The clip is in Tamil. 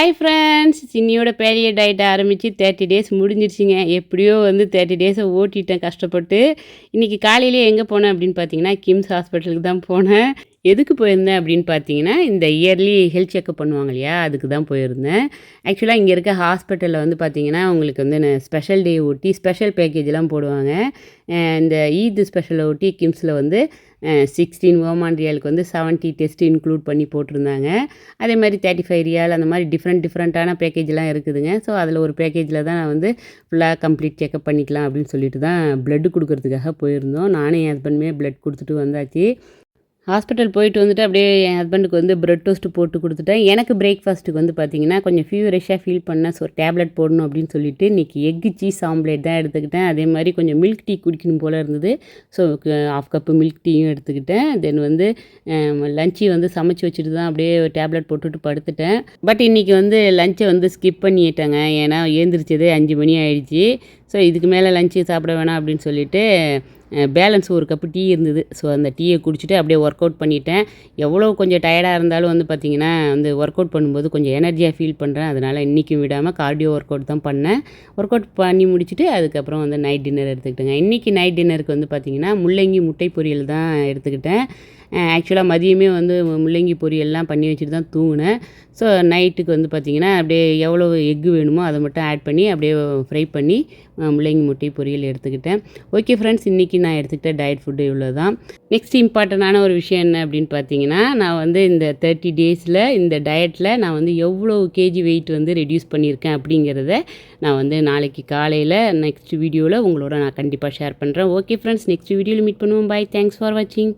ஹாய் ஃப்ரெண்ட்ஸ், சின்னியோட பேலிய டயட் ஆரம்பித்து 30 டேஸ் முடிஞ்சிருச்சிங்க. எப்படியோ 30 டேஸை ஓட்டிட்டேன் கஷ்டப்பட்டு. இன்றைக்கி காலையிலே எங்கே போனேன் அப்படின்னு பார்த்தீங்கன்னா, கிம்ஸ் ஹாஸ்பிட்டலுக்கு தான் போனேன். எதுக்கு போயிருந்தேன் அப்படின்னு பார்த்தீங்கன்னா, இந்த இயர்லி ஹெல்த் செக்கப் பண்ணுவாங்க இல்லையா, அதுக்கு தான் போயிருந்தேன். ஆக்சுவலாக இங்கே இருக்க ஹாஸ்பிட்டலில் பார்த்தீங்கன்னா, உங்களுக்கு ஸ்பெஷல் டே ஒட்டி ஸ்பெஷல் பேக்கேஜெலாம் போடுவாங்க. இந்த ஈத் ஸ்பெஷலை ஒட்டி கிம்ஸில் 16 ஓமான் ரியாலுக்கு 70 டெஸ்ட் இன்க்ளூட் பண்ணி போட்டிருந்தாங்க. அதே மாதிரி 35 ரியால் அந்த மாதிரி டிஃப்ரெண்ட்டான பேக்கேஜ்லாம் இருக்குதுங்க. ஸோ அதில் ஒரு பேக்கேஜில் தான் நான் ஃபுல்லாக கம்ப்ளீட் செக்கப் பண்ணிக்கலாம் அப்படின்னு சொல்லிட்டு தான் ப்ளட்டு கொடுக்கறதுக்காக போயிருந்தோம். நானும் என் ஹஸ்பண்டுமே ப்ளட் கொடுத்துட்டு வந்தாச்சு. ஹாஸ்பிட்டல் போயிட்டு வந்துட்டு அப்படியே என் ஹஸ்பண்டுக்கு பிரெட் டோஸ்ட் போட்டு கொடுத்துட்டேன். எனக்கு பிரேக்ஃபாஸ்ட்டுக்கு பார்த்தீங்கன்னா கொஞ்சம் ஃபீவரிஷாக ஃபீல் பண்ணேன். ஸோ டேப்லெட் போடணும் அப்படின்னு சொல்லிட்டு இன்றைக்கி எக்கு சீஸ் ஆம்லேட் தான் எடுத்துக்கிட்டேன். அதே மாதிரி கொஞ்சம் மில்க் டீ குடிக்கணும் போல் இருந்தது. ஸோ 1/2 கப்பு மில்க் டீயும் எடுத்துக்கிட்டேன். தென் லஞ்சு சமைச்சு வச்சுட்டு தான் அப்படியே டேப்லெட் போட்டுட்டு படுத்துட்டேன். பட் இன்றைக்கி லஞ்சை ஸ்கிப் பண்ணிட்டேங்க. ஏன்னா ஏந்திரிச்சதே 5 மணி ஆயிடுச்சு. ஸோ இதுக்கு மேலே லஞ்சு சாப்பிட வேணாம் அப்படின்னு சொல்லிட்டு பேலன்ஸ் 1 கப்பு டீ இருந்தது. ஸோ அந்த டீயை குடிச்சிட்டு அப்படியே ஒர்க் அவுட் பண்ணிட்டேன். எவ்வளோ கொஞ்சம் டயர்டாக இருந்தாலும் பார்த்திங்கன்னா ஒர்க் அவுட் பண்ணும்போது கொஞ்சம் எனர்ஜியாக ஃபீல் பண்ணுறேன். அதனால் இன்றைக்கும் விடாமல் கார்டியோ ஒர்க் அவுட் தான் பண்ணேன். ஒர்க் அவுட் பண்ணி முடிச்சுட்டு அதுக்கப்புறம் நைட் டின்னர் எடுத்துக்கிட்டேங்க. இன்றைக்கி நைட் டின்னருக்கு பார்த்திங்கன்னா முள்ளங்கி முட்டை பொரியல் தான் எடுத்துக்கிட்டேன். ஆக்சுவலாக மதியமே முள்ளங்கி பொரியல்லாம் பண்ணி வச்சுட்டு தான் தூங்கினேன். ஸோ நைட்டுக்கு பார்த்திங்கன்னா அப்படியே எவ்வளோ எக்கு வேணுமோ அதை மட்டும் ஆட் பண்ணி அப்படியே ஃப்ரை பண்ணி முள்ளங்கி முட்டை பொரியல் எடுத்துக்கிட்டேன். ஓகே ஃப்ரெண்ட்ஸ், இன்றைக்கி நான் எடுத்துக்கிட்ட டயட் ஃபுட்டு இவ்வளோ தான். நெக்ஸ்ட் இம்பார்ட்டண்டான ஒரு விஷயம் என்ன அப்படின்னு பார்த்தீங்கன்னா, நான் இந்த 30 டேஸில் இந்த டயட்டில் நான் எவ்வளோ கேஜி வெயிட் ரெடியூஸ் பண்ணியிருக்கேன் அப்படிங்கிறத நான் நாளைக்கு காலையில் நெக்ஸ்ட் வீடியோவில் உங்களோட நான் கண்டிப்பாக ஷேர் பண்ணுறேன். ஓகே ஃப்ரெண்ட்ஸ், நெக்ஸ்ட் வீடியோவில் மீட் பண்ணுவோம். பாய், தேங்க்ஸ் ஃபார் வாட்சிங்.